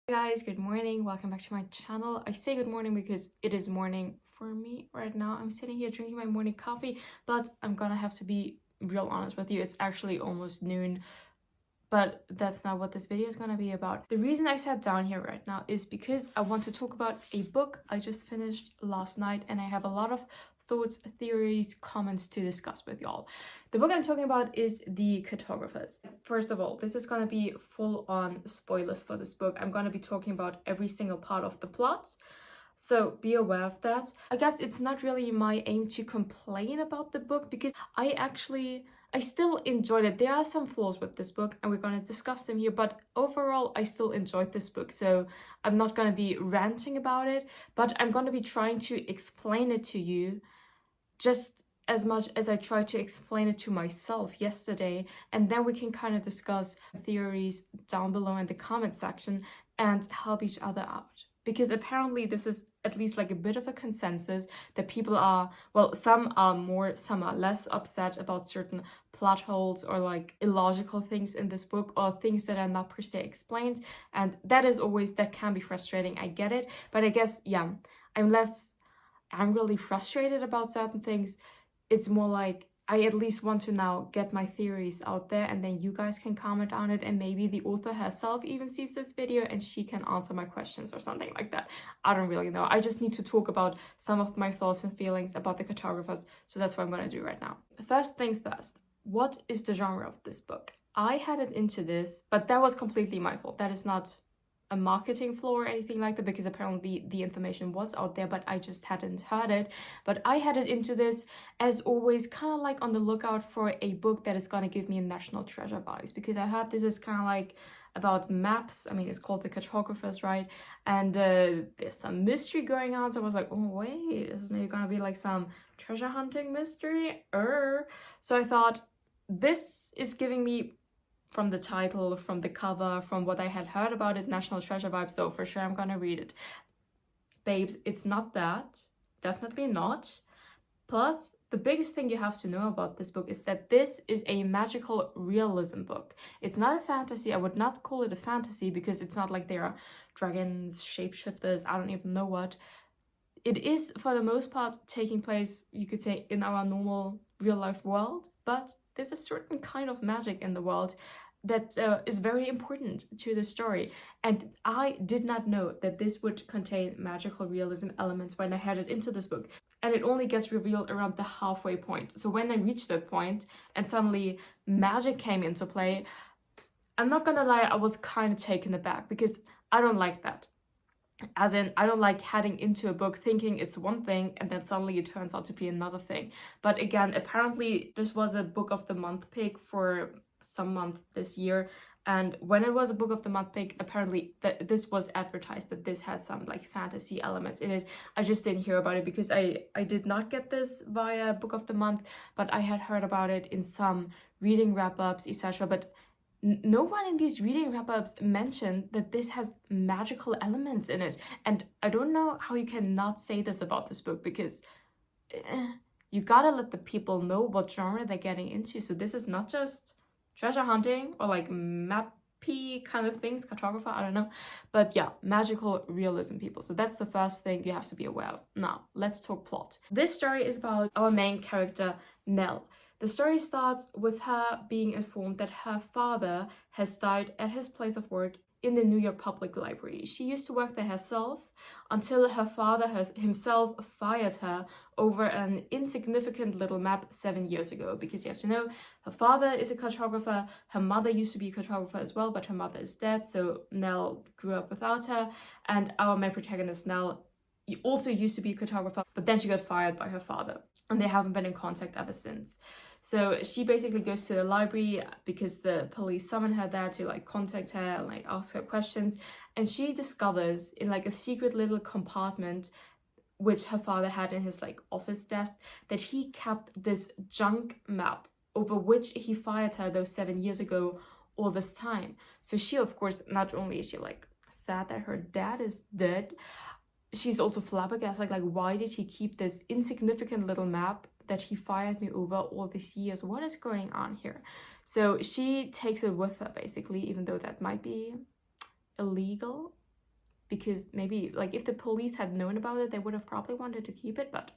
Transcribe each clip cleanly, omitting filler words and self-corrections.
Hey guys, good morning. Welcome back to my channel. I say good morning because it is morning for me right now. I'm sitting here drinking my morning coffee, but I'm gonna have to be real honest with you. It's actually almost noon, but that's not what this video is gonna be about. The reason I sat down here right now is because I want to talk about a book I just finished last night, and I have a lot of thoughts, theories, comments to discuss with y'all. The book I'm talking about is The Cartographers. First of all, this is going to be full on spoilers for this book. I'm going to be talking about every single part of the plot, so be aware of that. I guess it's not really my aim to complain about the book because I still enjoyed it. There are some flaws with this book and we're going to discuss them here, but overall I still enjoyed this book, so I'm not going to be ranting about it, but I'm going to be trying to explain it to you just as much as I tried to explain it to myself yesterday, and then we can kind of discuss theories down below in the comment section and help each other out. Because apparently this is at least like a bit of a consensus that people are, well, some are more, some are less upset about certain plot holes or like illogical things in this book or things that are not per se explained, and that can be frustrating. I get it, but I guess, yeah, I'm less angrily frustrated about certain things. It's more like I at least want to now get my theories out there, and then you guys can comment on it, and maybe the author herself even sees this video and she can answer my questions or something like that. I don't really know. I just need to talk about some of my thoughts and feelings about The Cartographers, so that's what I'm going to do right now. First things first, what is the genre of this book? I had it into this, but that was completely my fault. That is not a marketing flaw or anything like that, because apparently the information was out there, but I just hadn't heard it. But I had it into this, as always, kind of like on the lookout for a book that is going to give me National Treasure vibes, because I heard this is kind of like about maps. I mean, it's called The Cartographers, right? And there's some mystery going on, so I was like, oh wait, this is maybe gonna be like some treasure hunting mystery. So I thought, this is giving me, from the title, from the cover, from what I had heard about it, National Treasure vibes, so for sure I'm gonna read it. Babes, it's not that. Definitely not. Plus, the biggest thing you have to know about this book is that this is a magical realism book. It's not a fantasy. I would not call it a fantasy because it's not like there are dragons, shapeshifters, I don't even know what. It is, for the most part, taking place, you could say, in our normal real-life world, but there's a certain kind of magic in the world that is very important to the story. And I did not know that this would contain magical realism elements when I had it into this book. And it only gets revealed around the halfway point. So when I reached that point and suddenly magic came into play, I'm not gonna lie, I was kind of taken aback, because I don't like that. As in, I don't like heading into a book thinking it's one thing and then suddenly it turns out to be another thing. But again, apparently this was a book of the month pick for some month this year, and when it was a book of the month pick, apparently this was advertised that this has some like fantasy elements in it. I just didn't hear about it because I did not get this via book of the month, but I had heard about it in some reading wrap-ups, etc. But no one in these reading wrap-ups mentioned that this has magical elements in it. And I don't know how you cannot say this about this book, because you gotta let the people know what genre they're getting into. So this is not just treasure hunting or like mappy kind of things, cartographer, I don't know. But yeah, magical realism, people. So that's the first thing you have to be aware of. Now, let's talk plot. This story is about our main character, Nell. The story starts with her being informed that her father has died at his place of work in the New York Public Library. She used to work there herself until her father himself fired her over an insignificant little map 7 years ago. Because you have to know, her father is a cartographer, her mother used to be a cartographer as well, but her mother is dead, so Nell grew up without her. And our main protagonist, Nell, also used to be a cartographer, but then she got fired by her father, and they haven't been in contact ever since. So she basically goes to the library because the police summon her there to like contact her and like ask her questions, and she discovers in like a secret little compartment which her father had in his like office desk that he kept this junk map over which he fired her those 7 years ago all this time. So she, of course, not only is she like sad that her dad is dead, she's also flabbergasted, like why did he keep this insignificant little map that he fired me over all these years? What is going on here? So she takes it with her, basically, even though that might be illegal because maybe like if the police had known about it, they would have probably wanted to keep it, but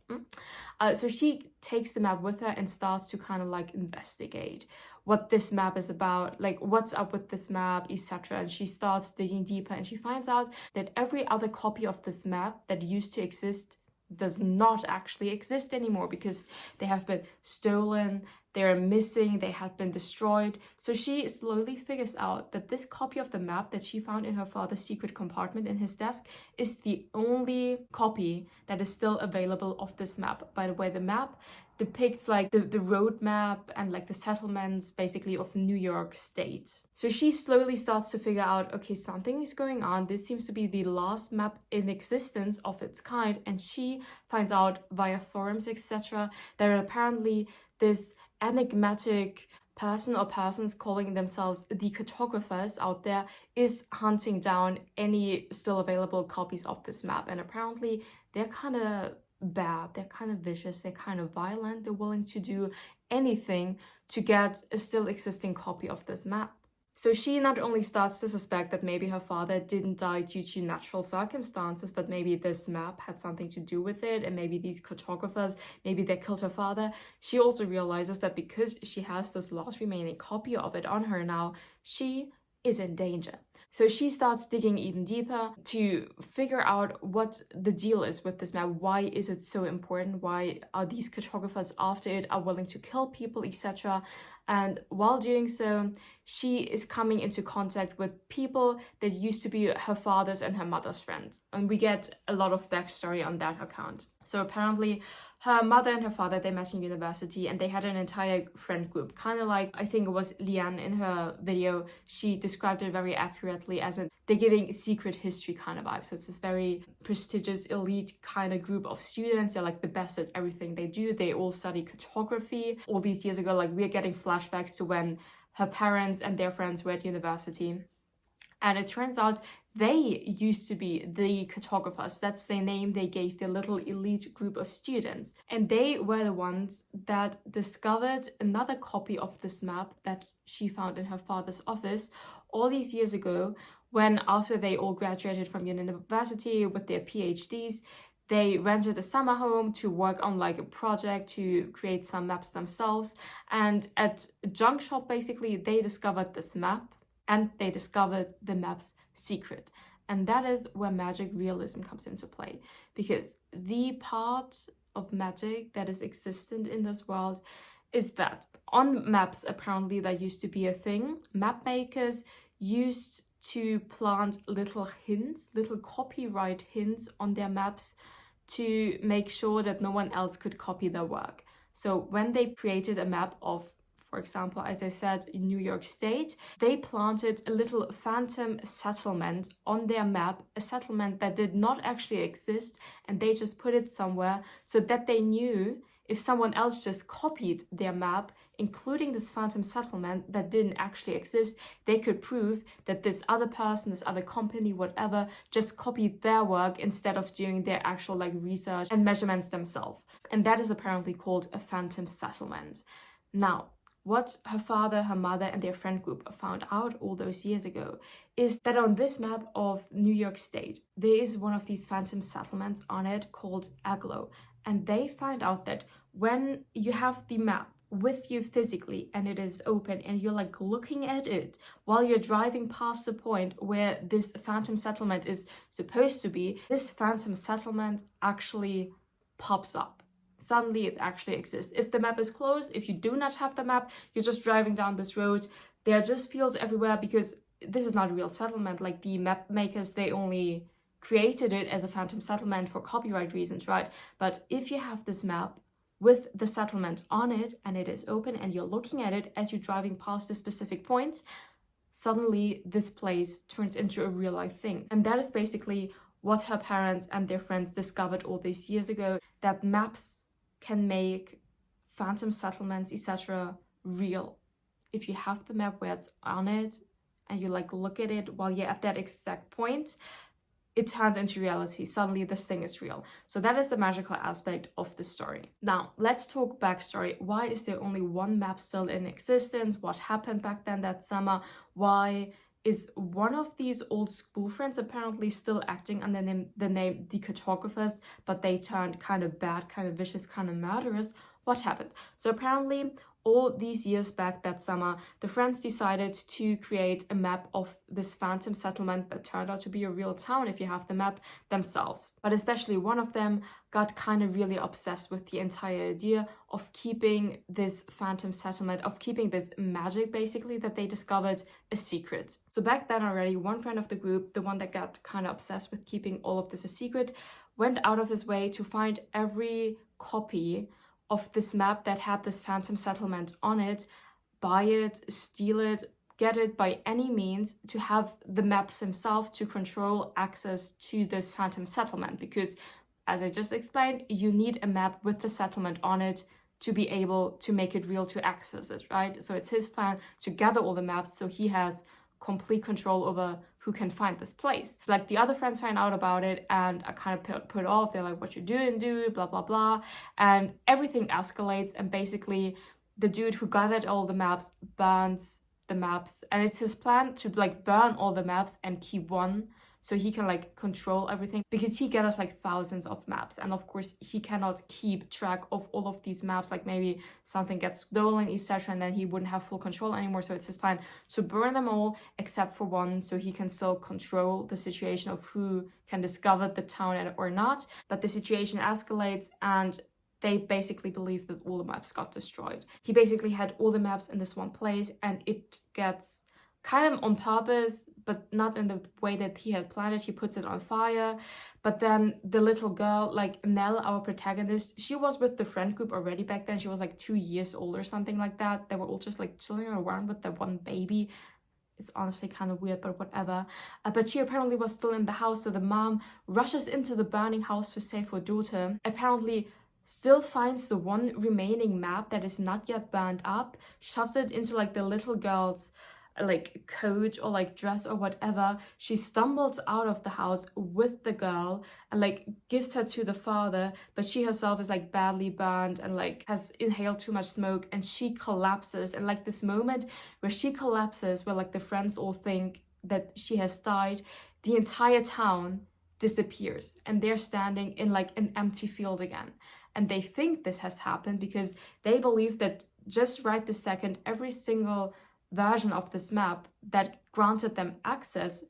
so she takes the map with her and starts to kind of like investigate what this map is about, like what's up with this map, etc. And she starts digging deeper, and she finds out that every other copy of this map that used to exist does not actually exist anymore, because they have been stolen, they're missing, they have been destroyed. So she slowly figures out that this copy of the map that she found in her father's secret compartment in his desk is the only copy that is still available of this map. By the way, the map depicts like the road map and like the settlements basically of New York State. So she slowly starts to figure out, okay, something is going on. This seems to be the last map in existence of its kind. And she finds out via forums, etc., that apparently this enigmatic person or persons calling themselves the cartographers out there is hunting down any still available copies of this map. And apparently they're kind of bad, they're kind of vicious, they're kind of violent, they're willing to do anything to get a still existing copy of this map. So she not only starts to suspect that maybe her father didn't die due to natural circumstances, but maybe this map had something to do with it, and maybe these cartographers, maybe they killed her father. She also realizes that because she has this last remaining copy of it on her now, she is in danger. So she starts digging even deeper to figure out what the deal is with this map. Why is it so important? Why are these cartographers after it, are willing to kill people, etc.? And while doing so, she is coming into contact with people that used to be her father's and her mother's friends. And we get a lot of backstory on that account. So apparently her mother and her father, they met in university, and they had an entire friend group. Kind of like, I think it was Leanne in her video, she described it very accurately as they're giving secret history kind of vibe. So it's this very prestigious, elite kind of group of students. They're like the best at everything they do. They all study cartography. All these years ago, like we're getting flashbacks to when her parents and their friends were at university. And it turns out they used to be the cartographers. That's the name they gave their little elite group of students. And they were the ones that discovered another copy of this map that she found in her father's office all these years ago, when after they all graduated from university with their PhDs, they rented a summer home to work on like a project to create some maps themselves. And at a junk shop, basically, they discovered this map, and they discovered the map's secret. And that is where magic realism comes into play, because the part of magic that is existent in this world is that on maps, apparently that used to be a thing. Map makers used to plant little hints, little copyright hints on their maps to make sure that no one else could copy their work. So when they created a map of, for example, as I said, in New York State, they planted a little phantom settlement on their map, a settlement that did not actually exist, and they just put it somewhere so that they knew if someone else just copied their map, including this phantom settlement that didn't actually exist, they could prove that this other person, this other company, whatever, just copied their work instead of doing their actual like research and measurements themselves. And that is apparently called a phantom settlement. Now, what her father, her mother, and their friend group found out all those years ago is that on this map of New York State, there is one of these phantom settlements on it called Agloe. And they find out that when you have the map with you physically and it is open and you're like looking at it while you're driving past the point where this phantom settlement is supposed to be, this phantom settlement actually pops up. Suddenly it actually exists. If the map is closed, if you do not have the map, you're just driving down this road, there are just fields everywhere, because this is not a real settlement. Like the map makers, they only created it as a phantom settlement for copyright reasons, right? But if you have this map with the settlement on it and it is open and you're looking at it as you're driving past a specific point, suddenly this place turns into a real life thing. And that is basically what her parents and their friends discovered all these years ago, that maps can make phantom settlements, etc. real. If you have the map where it's on it and you like look at it while you're at that exact point, it turns into reality. Suddenly this thing is real. So that is the magical aspect of the story. Now, let's talk backstory. Why is there only one map still in existence? What happened back then that summer? Why is one of these old school friends apparently still acting under the name the Cartographers, but they turned kind of bad, kind of vicious, kind of murderous. What happened? So apparently all these years back that summer, the friends decided to create a map of this phantom settlement that turned out to be a real town if you have the map themselves. But especially one of them got kind of really obsessed with the entire idea of keeping this phantom settlement, of keeping this magic basically that they discovered a secret. So back then already, one friend of the group, the one that got kind of obsessed with keeping all of this a secret, went out of his way to find every copy of this map that had this phantom settlement on it, buy it, steal it, get it by any means, to have the maps himself to control access to this phantom settlement. Because, as I just explained, you need a map with the settlement on it to be able to make it real, to access it, right? So it's his plan to gather all the maps so he has complete control over who can find this place. Like, the other friends find out about it and are kind of put off. They're like, what you doing, dude, blah, blah, blah. And everything escalates, and basically the dude who gathered all the maps burns the maps. And it's his plan to like burn all the maps and keep one, so he can like control everything, because he gathers like thousands of maps, and of course he cannot keep track of all of these maps. Like, maybe something gets stolen, etc., and then he wouldn't have full control anymore. So it's his plan to burn them all except for one, so he can still control the situation of who can discover the town or not. But the situation escalates, and they basically believe that all the maps got destroyed. He basically had all the maps in this one place, and it gets kind of on purpose, but not in the way that he had planned it. He puts it on fire. But then the little girl, like Nell, our protagonist, she was with the friend group already back then. She was like 2 years old or something like that. They were all just like chilling around with the one baby. It's honestly kind of weird, but whatever. But she apparently was still in the house, so the mom rushes into the burning house to save her daughter. Apparently still finds the one remaining map that is not yet burned up, shoves it into like the little girl's like coat or like dress or whatever. She stumbles out of the house with the girl and like gives her to the father, but she herself is like badly burned and like has inhaled too much smoke, and she collapses. And like this moment where she collapses, where like the friends all think that she has died, the entire town disappears, and they're standing in like an empty field again. And they think this has happened because they believe that just right this second, every single version of this map that granted them access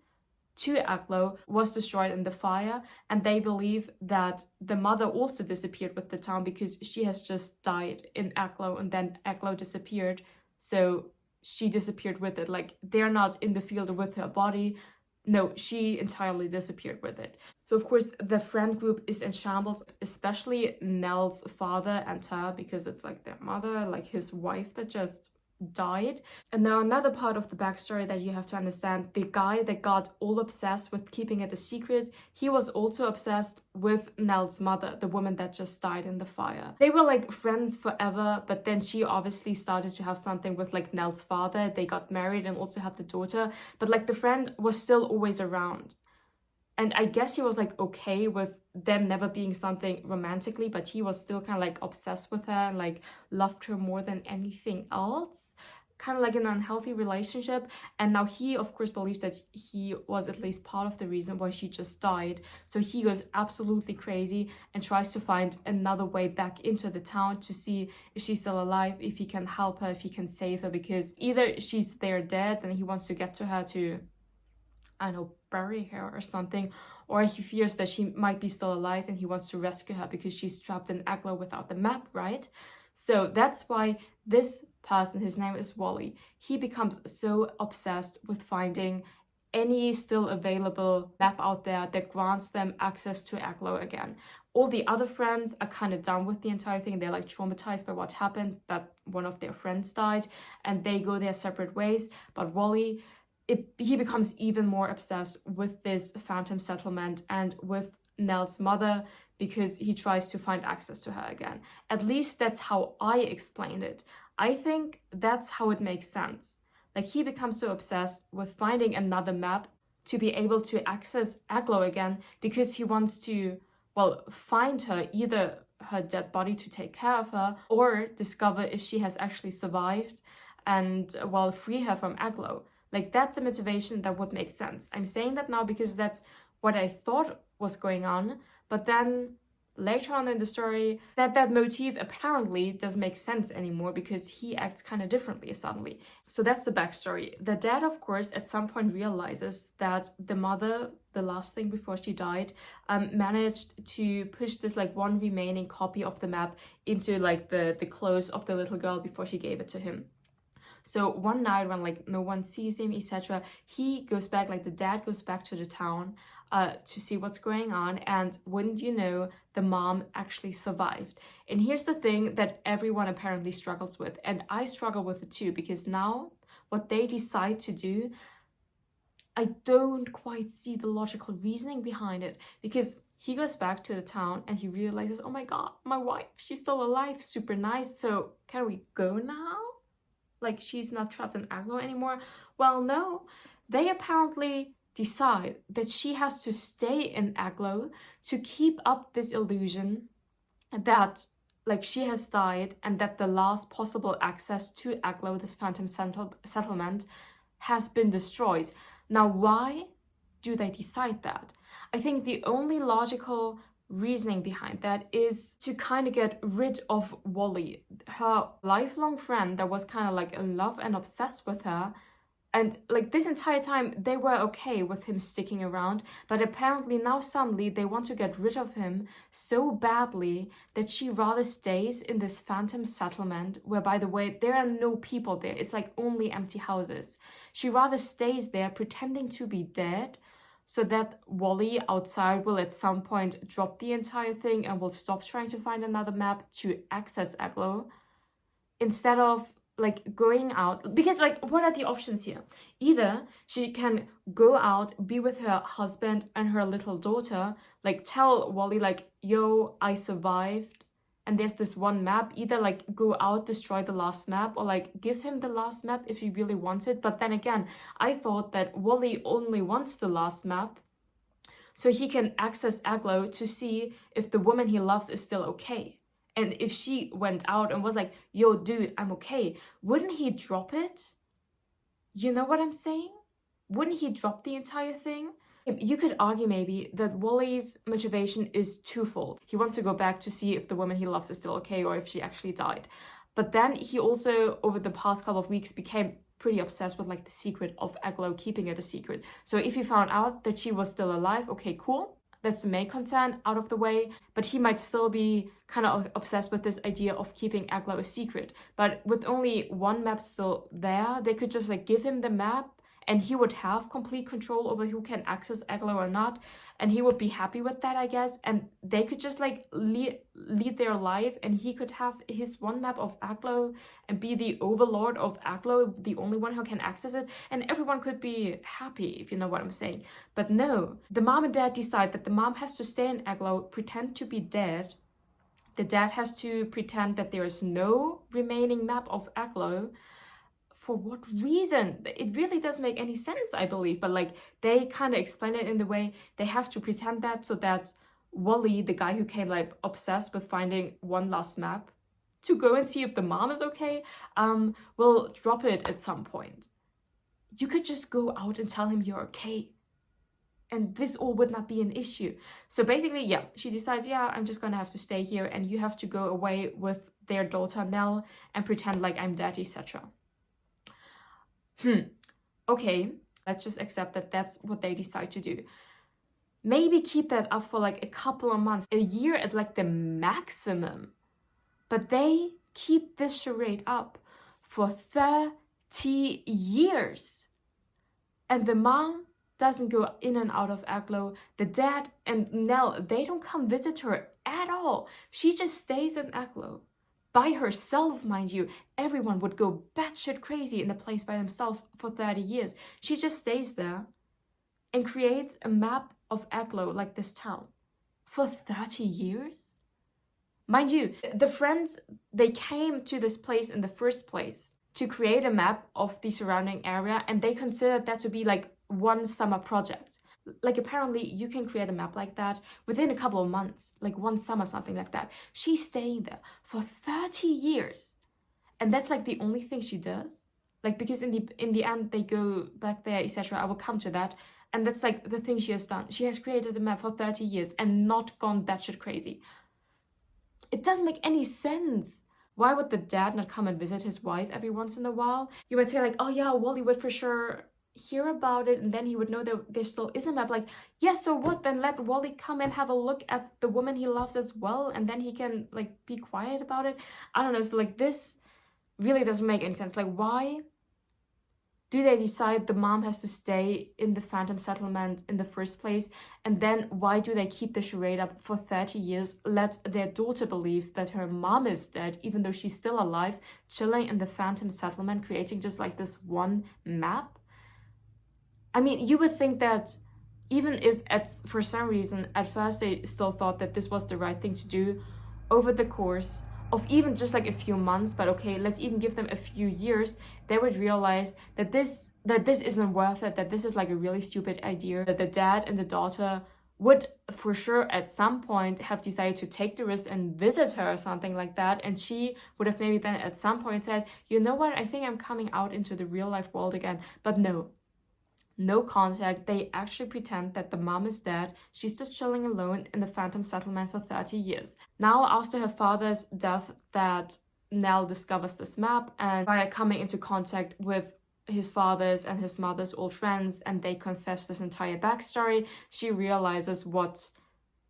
to Agloe was destroyed in the fire, and they believe that the mother also disappeared with the town because she has just died in Agloe, and then Agloe disappeared, so she disappeared with it. Like, they're not in the field with her body. No, she entirely disappeared with it. So of course the friend group is in shambles, especially Nell's father and her, because it's like their mother, like his wife that just died. And now another part of the backstory that you have to understand: the guy that got all obsessed with keeping it a secret, he was also obsessed with Nell's mother, the woman that just died in the fire. They were like friends forever, but then she obviously started to have something with like Nell's father. They got married and also had the daughter, but like the friend was still always around. And I guess he was like okay with them never being something romantically, but he was still kind of like obsessed with her and like loved her more than anything else. Kind of like an unhealthy relationship. And now he of course believes that he was at least part of the reason why she just died. So he goes absolutely crazy and tries to find another way back into the town to see if she's still alive, if he can help her, if he can save her, because either she's there dead and he wants to get to her to, I don't know, bury her or something, or he fears that she might be still alive and he wants to rescue her because she's trapped in Agloe without the map, right? So that's why this person, his name is Wally, he becomes so obsessed with finding any still available map out there that grants them access to Agloe again. All the other friends are kind of done with the entire thing. They're like traumatized by what happened, that one of their friends died, and they go their separate ways. But Wally, he becomes even more obsessed with this phantom settlement and with Nell's mother, because he tries to find access to her again. At least that's how I explained it. I think that's how it makes sense. Like, he becomes so obsessed with finding another map to be able to access Agloe again, because he wants to, well, find her, either her dead body to take care of her, or discover if she has actually survived and, well, free her from Agloe. Like, that's a motivation that would make sense. I'm saying that now because that's what I thought was going on, but then later on in the story, that motif apparently doesn't make sense anymore because he acts kind of differently suddenly. So that's the backstory. The dad, of course, at some point realizes that the mother, the last thing before she died, managed to push this like one remaining copy of the map into like the clothes of the little girl before she gave it to him. So one night when like no one sees him, etc., he goes back, like the dad goes back to the town to see what's going on, and wouldn't you know, the mom actually survived. And here's the thing that everyone apparently struggles with, and I struggle with it too, because now what they decide to do, I don't quite see the logical reasoning behind it, because he goes back to the town and he realizes, oh my god, my wife, she's still alive, super nice, so can we go now? Like, she's not trapped in Agloe anymore. Well, no, they apparently decide that she has to stay in Agloe to keep up this illusion that like she has died and that the last possible access to Agloe, this phantom settlement, has been destroyed. Now, why do they decide that? I think the only logical reasoning behind that is to kind of get rid of Wally, her lifelong friend that was kind of like in love and obsessed with her. And like this entire time, they were okay with him sticking around, but apparently now suddenly they want to get rid of him so badly that she rather stays in this phantom settlement, where, by the way, there are no people there. It's like only empty houses. She rather stays there pretending to be dead, so that Wally outside will at some point drop the entire thing and will stop trying to find another map to access Agloe, instead of like going out. Because like, what are the options here? Either she can go out, be with her husband and her little daughter, like tell Wally like, yo, I survived and there's this one map. Either like go out, destroy the last map, or like give him the last map if he really wants it. But then again, I thought that Wally only wants the last map so he can access Agloe to see if the woman he loves is still okay. And if she went out and was like, yo, dude, I'm okay, wouldn't he drop it? You know what I'm saying? Wouldn't he drop the entire thing? You could argue maybe that Wally's motivation is twofold. He wants to go back to see if the woman he loves is still okay or if she actually died. But then he also, over the past couple of weeks, became pretty obsessed with like the secret of Agloe, keeping it a secret. So if he found out that she was still alive, okay, cool. That's the main concern out of the way, but he might still be kind of obsessed with this idea of keeping Agloe a secret. But with only one map still there, they could just like give him the map and he would have complete control over who can access Agloe or not, and he would be happy with that, I guess. And they could just like lead their life, and he could have his one map of Agloe and be the overlord of Agloe, the only one who can access it, and everyone could be happy, if you know what I'm saying. But no, the mom and dad decide that the mom has to stay in Agloe, pretend to be dead. The dad has to pretend that there is no remaining map of Agloe. For what reason? It really doesn't make any sense, I believe. But like, they kind of explain it in the way they have to pretend that, so that Wally, the guy who came like obsessed with finding one last map to go and see if the mom is okay, will drop it at some point. You could just go out and tell him you're okay, and this all would not be an issue. So basically, yeah, she decides, yeah, I'm just gonna have to stay here, and you have to go away with their daughter Nell and pretend like I'm dead, etc. Okay, let's just accept that that's what they decide to do. Maybe keep that up for like a couple of months, a year at like the maximum. But they keep this charade up for 30 years. And the mom doesn't go in and out of Agloe. The dad and Nell, they don't come visit her at all. She just stays in Agloe. By herself, mind you. Everyone would go batshit crazy in a place by themselves for 30 years. She just stays there and creates a map of Agloe, like this town, for 30 years. Mind you, the friends, they came to this place in the first place to create a map of the surrounding area, and they considered that to be like one summer project. Like, apparently you can create a map like that within a couple of months, like one summer, something like that. She's staying there for 30 years. And that's like the only thing she does. Like, because in the end they go back there, etc. I will come to that. And that's like the thing she has done. She has created a map for 30 years and not gone batshit crazy. It doesn't make any sense. Why would the dad not come and visit his wife every once in a while? You would say like, oh yeah, Wally would for sure hear about it and then he would know that there still is a map. Like, yes, so what? Then let Wally come and have a look at the woman he loves as well, and then he can like be quiet about it. I don't know. So like, this really doesn't make any sense. Like, why do they decide the mom has to stay in the Phantom Settlement in the first place? And then why do they keep the charade up for 30 years, let their daughter believe that her mom is dead, even though she's still alive, chilling in the Phantom Settlement, creating just like this one map? I mean, you would think that even if for some reason at first they still thought that this was the right thing to do, over the course of even just like a few months, but okay, let's even give them a few years, they would realize that this isn't worth it, that this is like a really stupid idea, that the dad and the daughter would for sure at some point have decided to take the risk and visit her or something like that, and she would have maybe then at some point said, you know what, I think I'm coming out into the real life world again. But no contact. They actually pretend that the mom is dead. She's just chilling alone in the Phantom Settlement for 30 years. Now, after her father's death, that Nell discovers this map, and by coming into contact with his father's and his mother's old friends, and they confess this entire backstory, she realizes what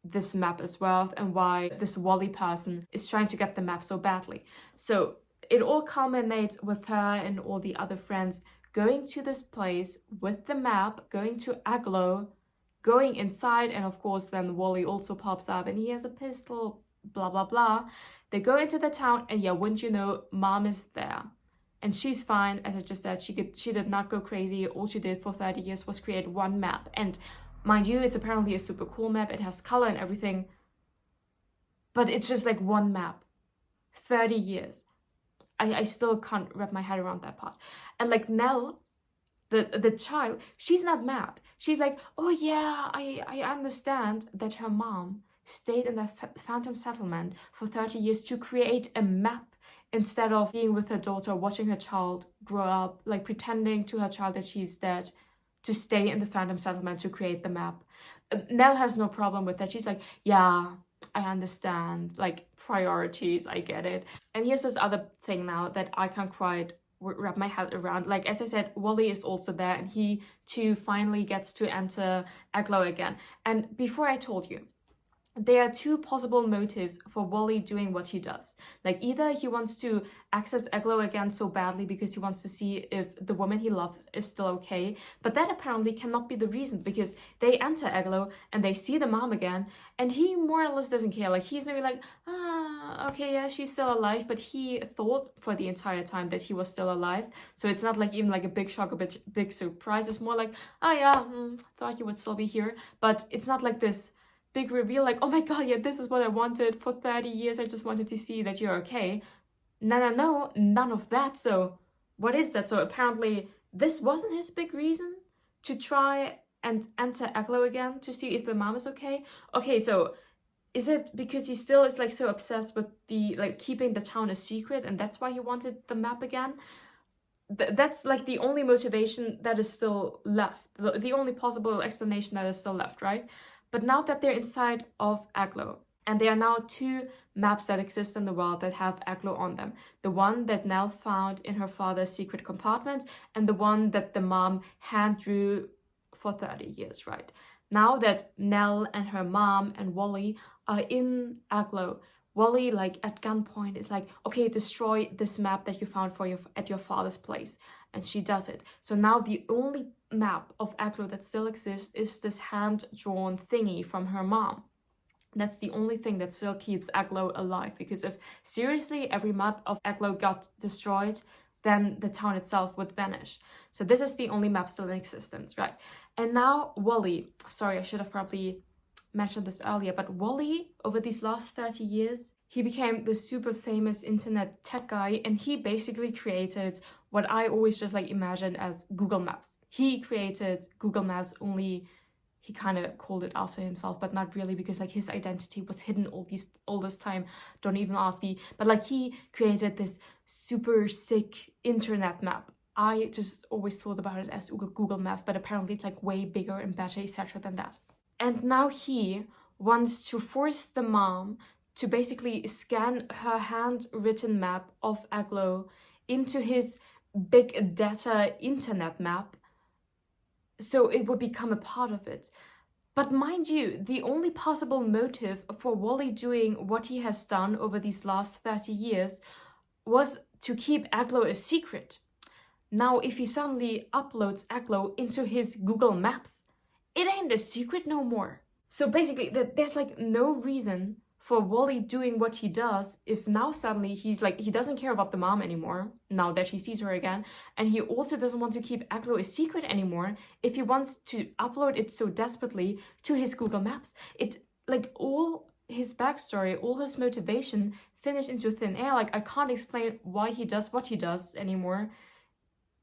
this map is worth and why this Wally person is trying to get the map so badly. So it all culminates with her and all the other friends going to this place with the map, going to Agloe, going inside, and of course then Wally also pops up and he has a pistol, blah blah blah. They go into the town and yeah, wouldn't you know, mom is there. And she's fine, as I just said, she did not go crazy. All she did for 30 years was create one map. And mind you, it's apparently a super cool map, it has color and everything, but it's just like one map. 30 years. I still can't wrap my head around that part. And like Nell, the child, she's not mad. She's like, oh yeah, I understand that her mom stayed in that Phantom Settlement for 30 years to create a map instead of being with her daughter, watching her child grow up, like pretending to her child that she's dead, to stay in the Phantom Settlement to create the map. Nell has no problem with that. She's like, yeah, I understand, like priorities, I get it. And here's this other thing now that I can't quite wrap my head around. Like, as I said, Wally is also there and he too finally gets to enter Agloe again. And before I told you, there are two possible motives for Wally doing what he does. Like, either he wants to access Agloe again so badly because he wants to see if the woman he loves is still okay, but that apparently cannot be the reason, because they enter Agloe and they see the mom again and he more or less doesn't care. Like, he's maybe like, okay, yeah, she's still alive, but he thought for the entire time that he was still alive, so it's not like even like a big shock, a big surprise. It's more like, oh yeah, thought you would still be here, but it's not like this big reveal like, oh my god, yeah, this is what I wanted for 30 years, I just wanted to see that you're okay. No, none of that. So what is that? So apparently this wasn't his big reason to try and enter Agloe again, to see if the mom is okay. Okay, so is it because he still is like so obsessed with the like keeping the town a secret, and that's why he wanted the map again? That's like the only motivation that is still left, the only possible explanation that is still left, right? But now that they're inside of Agloe, and there are now two maps that exist in the world that have Agloe on them. The one that Nell found in her father's secret compartment, and the one that the mom hand drew for 30 years, right? Now that Nell and her mom and Wally are in Agloe, Wally, like at gunpoint, is like, okay, destroy this map that you found at your father's place. And she does it. So now the only map of Agloe that still exists is this hand-drawn thingy from her mom. That's the only thing that still keeps Agloe alive, because if seriously every map of Agloe got destroyed, then the town itself would vanish. So this is the only map still in existence, right? And now Wally, sorry, I should have probably mentioned this earlier, but Wally, over these last 30 years, he became the super famous internet tech guy, and he basically created what I always just like imagine as Google Maps. He created Google Maps, only he kind of called it after himself, but not really, because like his identity was hidden all this time. Don't even ask me. But like he created this super sick internet map. I just always thought about it as Google Maps, but apparently it's like way bigger and better, etc. than that. And now he wants to force the mom to basically scan her handwritten map of Agloe into his big data internet map, so it would become a part of it. But mind you, the only possible motive for Wally doing what he has done over these last 30 years was to keep Agloe a secret. Now, if he suddenly uploads Agloe into his Google Maps, it ain't a secret no more. So basically, there's like no reason for Wally doing what he does if now suddenly he's like, he doesn't care about the mom anymore now that he sees her again, and he also doesn't want to keep Agloe a secret anymore if he wants to upload it so desperately to his Google Maps. It, like, all his backstory, all his motivation finished into thin air. Like, I can't explain why he does what he does anymore,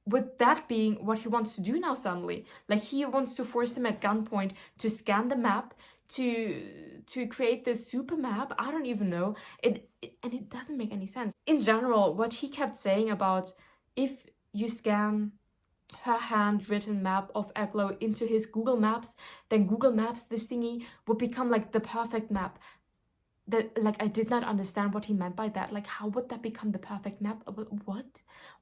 with that being what he wants to do now suddenly. Like, he wants to force him at gunpoint to scan the map, to create this super map. I don't even know. And it doesn't make any sense. In general, what he kept saying about if you scan her handwritten map of Agloe into his Google Maps, then Google Maps, this thingy, would become like the perfect map. That, like, I did not understand what he meant by that. Like, how would that become the perfect map? What?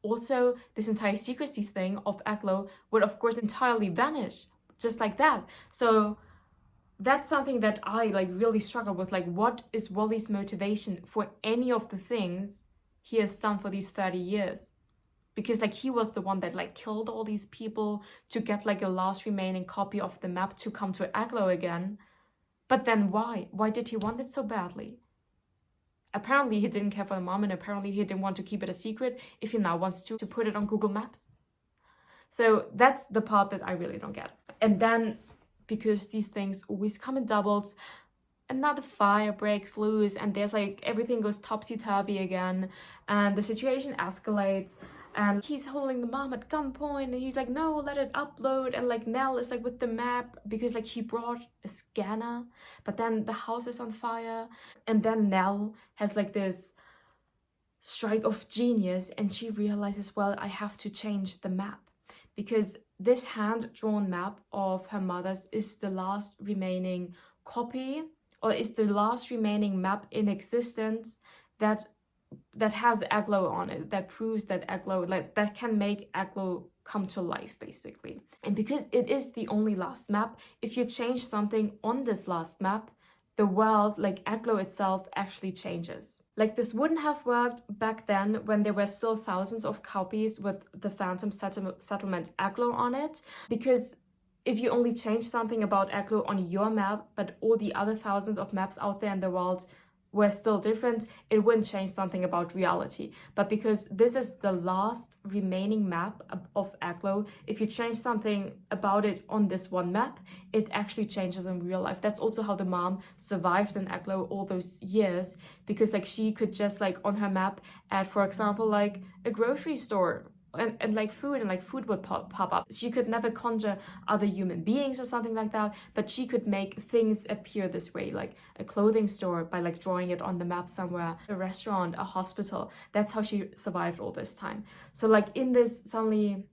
Also, this entire secrecy thing of Agloe would of course entirely vanish, just like that. So that's something that I like really struggle with. Like, what is Wally's motivation for any of the things he has done for these 30 years? Because like, he was the one that like killed all these people to get like a last remaining copy of the map to come to Agloe again. But then why? Why did he want it so badly? Apparently he didn't care for the mom, and apparently he didn't want to keep it a secret if he now wants to put it on Google Maps. So that's the part that I really don't get. And then, because these things always come in doubles, another fire breaks loose, and there's like, everything goes topsy-turvy again, and the situation escalates, and he's holding the mom at gunpoint, and he's like, no, let it upload. And like, Nell is like with the map, because like, he brought a scanner, but then the house is on fire. And then Nell has like this strike of genius, and she realizes, well, I have to change the map, because this hand-drawn map of her mother's is the last remaining copy, or is the last remaining map in existence that has Agloe on it, that proves that Agloe, like, that can make Agloe come to life, basically. And because it is the only last map, if you change something on this last map, the world, like Agloe itself, actually changes. Like, this wouldn't have worked back then when there were still thousands of copies with the Phantom Settlement Agloe on it, because if you only change something about Agloe on your map, but all the other thousands of maps out there in the world were still different, it wouldn't change something about reality. But because this is the last remaining map of Agloe, if you change something about it on this one map, it actually changes in real life. That's also how the mom survived in Agloe all those years, because like, she could just like on her map add, for example, like a grocery store and like food, and like food would pop up. She could never conjure other human beings or something like that, but she could make things appear this way, like a clothing store by like drawing it on the map somewhere, a restaurant, a hospital. That's how she survived all this time. So like, in this suddenly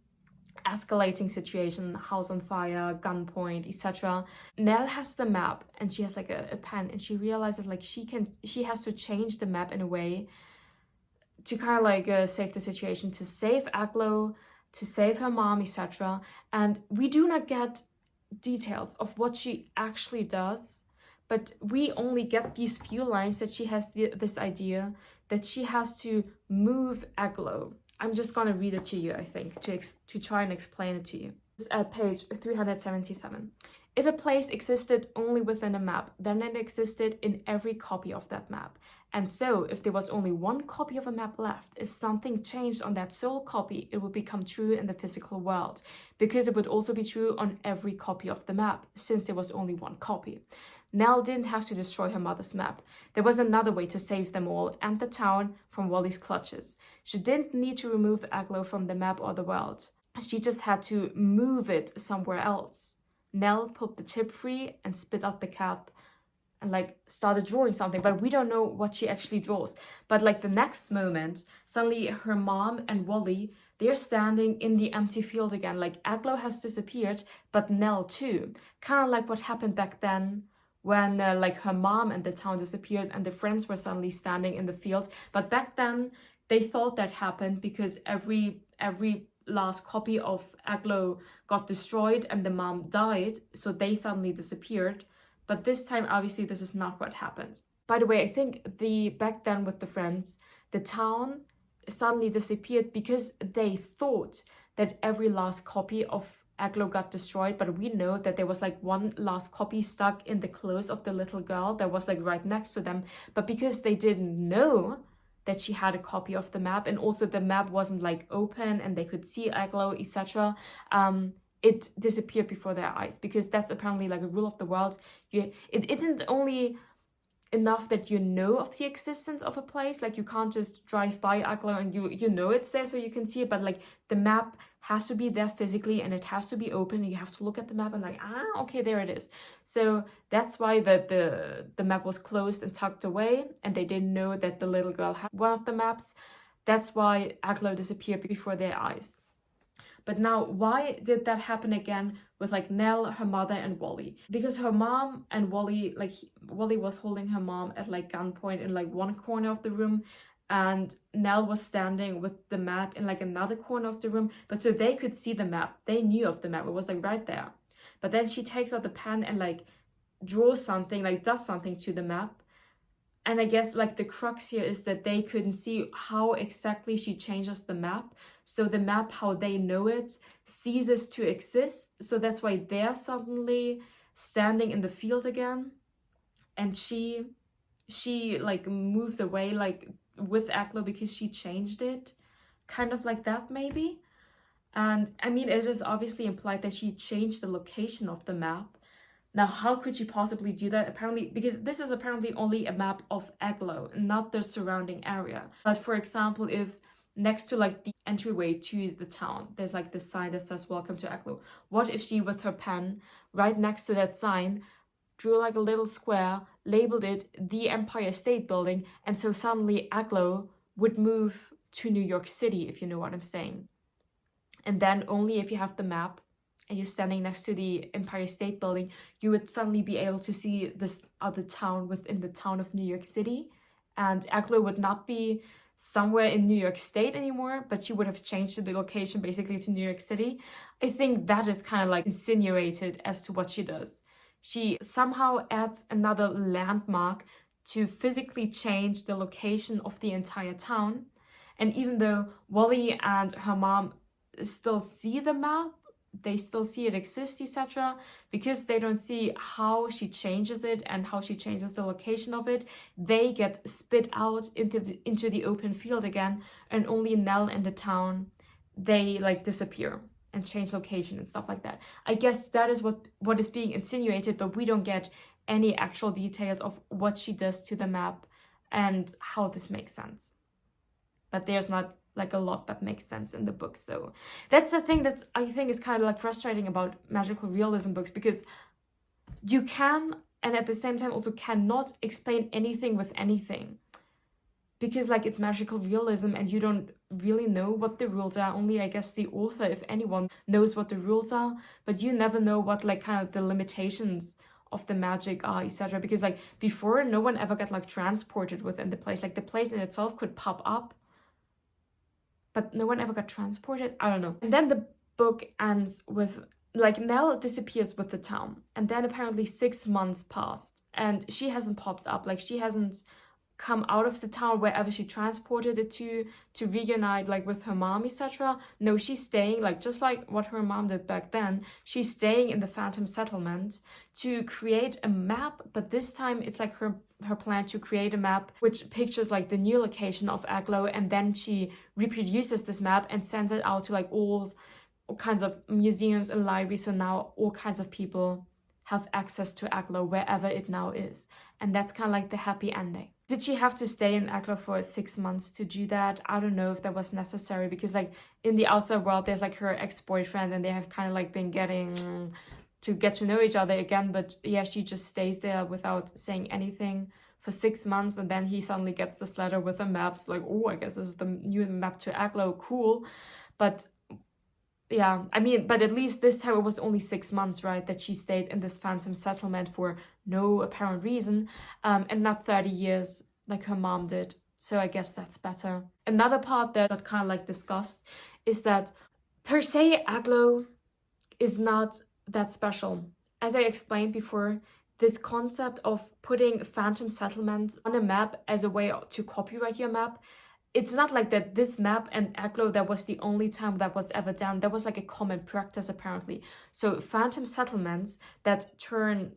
escalating situation, house on fire, gunpoint, etc., Nell has the map, and she has like a pen, and she realizes like, she has to change the map in a way to kind of like save the situation, to save Agloe, to save her mom, etc. And we do not get details of what she actually does, but we only get these few lines that she has this idea that she has to move Agloe. I'm just gonna read it to you, I think, to try and explain it to you. It's at page 377. If a place existed only within a map, then it existed in every copy of that map. And so, if there was only one copy of a map left, if something changed on that sole copy, it would become true in the physical world, because it would also be true on every copy of the map, since there was only one copy. Nell didn't have to destroy her mother's map. There was another way to save them all and the town from Wally's clutches. She didn't need to remove Agloe from the map or the world. She just had to move it somewhere else. Nell pulled the tip free and spit out the cap and like started drawing something, but we don't know what she actually draws. But like, the next moment, suddenly her mom and Wally they're standing in the empty field again. Like Agloe has disappeared, but Nell too. Kind of like what happened back then when like her mom and the town disappeared and the friends were suddenly standing in the field. But back then they thought that happened because every last copy of Agloe got destroyed and the mom died, so they suddenly disappeared. But this time, obviously, this is not what happened. By the way, I think back then with the friends, the town suddenly disappeared because they thought that every last copy of Agloe got destroyed, but we know that there was like one last copy stuck in the clothes of the little girl that was like right next to them. But because they didn't know that she had a copy of the map, and also the map wasn't like open and they could see Agloe, etc., it disappeared before their eyes, because that's apparently like a rule of the world. It isn't only enough that you know of the existence of a place, like you can't just drive by Agloe and you know it's there so you can see it, but like the map has to be there physically and it has to be open. You have to look at the map and like, okay, there it is. So that's why the map was closed and tucked away, and they didn't know that the little girl had one of the maps. That's why Agloe disappeared before their eyes. But now, why did that happen again with like Nell, her mother, and Wally? Because her mom and Wally, like Wally was holding her mom at like gunpoint in like one corner of the room, and Nell was standing with the map in like another corner of the room. But so they could see the map. They knew of the map. It was like right there. But then she takes out the pen and like draws something, like does something to the map. And I guess like the crux here is that they couldn't see how exactly she changes the map. So the map, how they know it, ceases to exist. So that's why they're suddenly standing in the field again. And she like moved away like with Agloe because she changed it. Kind of like that maybe. And I mean, it is obviously implied that she changed the location of the map. Now, how could she possibly do that? Apparently, because this is apparently only a map of Agloe, not the surrounding area. But for example, if next to like the entryway to the town, there's like this sign that says "Welcome to Agloe." What if she, with her pen, right next to that sign, drew like a little square, labeled it the Empire State Building, and so suddenly Agloe would move to New York City, if you know what I'm saying. And then only if you have the map and you're standing next to the Empire State Building, you would suddenly be able to see this other town within the town of New York City. And Agloe would not be somewhere in New York State anymore, but she would have changed the location basically to New York City. I think that is kind of like insinuated as to what she does. She somehow adds another landmark to physically change the location of the entire town. And even though Wally and her mom still see the map, they still see it exist, etc., because they don't see how she changes it and how she changes the location of it, they get spit out into the open field again, and only Nell and the town, they like disappear and change location and stuff like that. I guess that is what is being insinuated, but we don't get any actual details of what she does to the map and how this makes sense. But there's not like a lot that makes sense in the book. So that's the thing that I think is kind of like frustrating about magical realism books, because you can, and at the same time also cannot, explain anything with anything, because like it's magical realism and you don't really know what the rules are. Only I guess the author, if anyone, knows what the rules are, but you never know what like kind of the limitations of the magic are, etc. Because like before, no one ever got like transported within the place. Like the place in itself could pop up, but no one ever got transported. I don't know. And then the book ends with like Nell disappears with the town, and then apparently 6 months passed and she hasn't popped up. Like she hasn't come out of the town wherever she transported it to reunite like with her mom, etc. No, she's staying, like just like what her mom did back then, she's staying in the Phantom Settlement to create a map. But this time it's like her plan to create a map which pictures like the new location of Agloe, and then she reproduces this map and sends it out to like all kinds of museums and libraries. So now all kinds of people have access to Agloe wherever it now is, and that's kind of like the happy ending. Did she have to stay in Agloe for 6 months to do that? I don't know if that was necessary, because like in the outside world there's like her ex-boyfriend and they have kind of like been getting to get to know each other again, but yeah, she just stays there without saying anything for 6 months, and then he suddenly gets this letter with a map. It's like, oh, I guess this is the new map to Agloe, cool. But yeah, I mean, but at least this time it was only 6 months, right, that she stayed in this phantom settlement for no apparent reason, and not 30 years like her mom did. So I guess that's better. Another part that got kind of like discussed is that per se Agloe is not that special. As I explained before, this concept of putting phantom settlements on a map as a way to copyright your map, it's not like that this map and Agloe, that was the only time that was ever done. That was like a common practice apparently. So phantom settlements that turn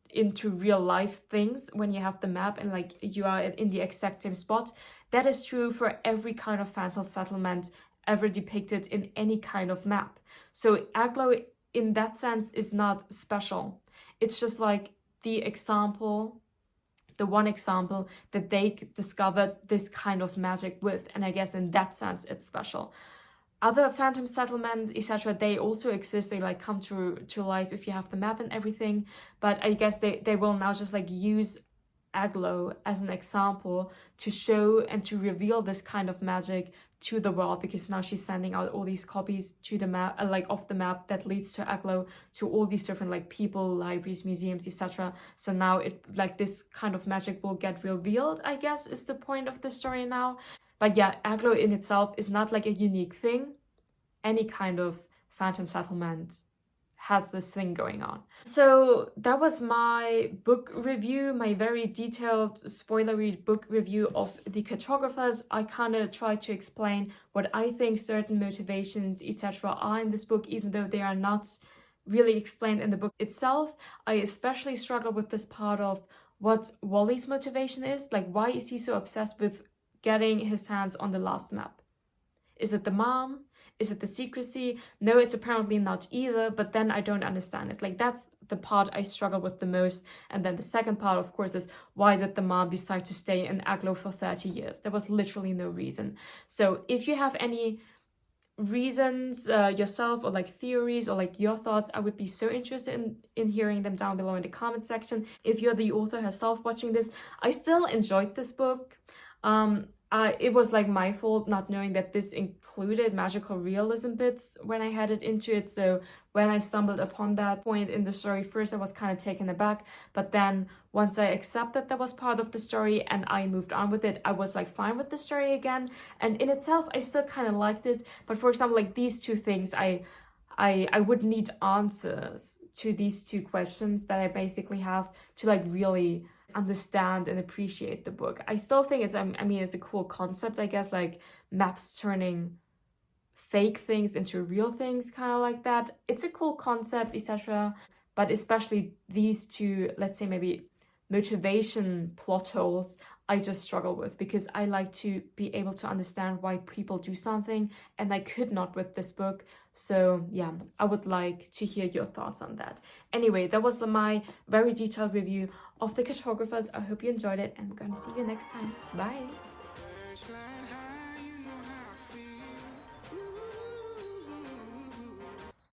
into real life things when you have the map and like you are in the exact same spot, that is true for every kind of phantom settlement ever depicted in any kind of map. So Agloe in that sense is not special. It's just like the one example that they discovered this kind of magic with, and I guess in that sense it's special. Other phantom settlements, etc., they also exist. They like come to life if you have the map and everything, but I guess they will now just like use Agloe as an example to show and to reveal this kind of magic to the world, because now she's sending out all these copies to the map, like of the map that leads to Agloe, to all these different like people, libraries, museums, etc. So now it like this kind of magic will get revealed, I guess, is the point of the story now. But yeah, Agloe in itself is not like a unique thing. Any kind of phantom settlement has this thing going on. So that was my book review, my very detailed spoilery book review of The Cartographers. I kind of tried to explain what I think certain motivations, etc. are in this book, even though they are not really explained in the book itself. I especially struggle with this part of what Wally's motivation is. Like, why is he so obsessed with getting his hands on the last map? Is it the mom? Is it the secrecy? No, it's apparently not either, but then I don't understand it. Like, that's the part I struggle with the most. And then the second part, of course, is why did the mom decide to stay in Agloe for 30 years? There was literally no reason. So if you have any reasons yourself, or like theories, or like your thoughts, I would be so interested in hearing them down below in the comment section. If you're the author herself watching this, I still enjoyed this book. It was like my fault not knowing that this included magical realism bits when I headed into it. So when I stumbled upon that point in the story, first I was kind of taken aback, but then once I accepted that was part of the story and I moved on with it, I was like fine with the story again. And in itself, I still kind of liked it. But for example, like these two things, I would need answers to these two questions that I basically have to like really understand and appreciate the book. I still think it's, I mean, it's a cool concept, I guess, like maps turning fake things into real things, kind of like that. It's a cool concept, etc. But especially these two, let's say maybe motivation plot holes, I just struggle with, because I like to be able to understand why people do something, and I could not with this book. So yeah, I would like to hear your thoughts on that. Anyway, that was my very detailed review of The Cartographers. I hope you enjoyed it, and I'm gonna see you next time. Bye!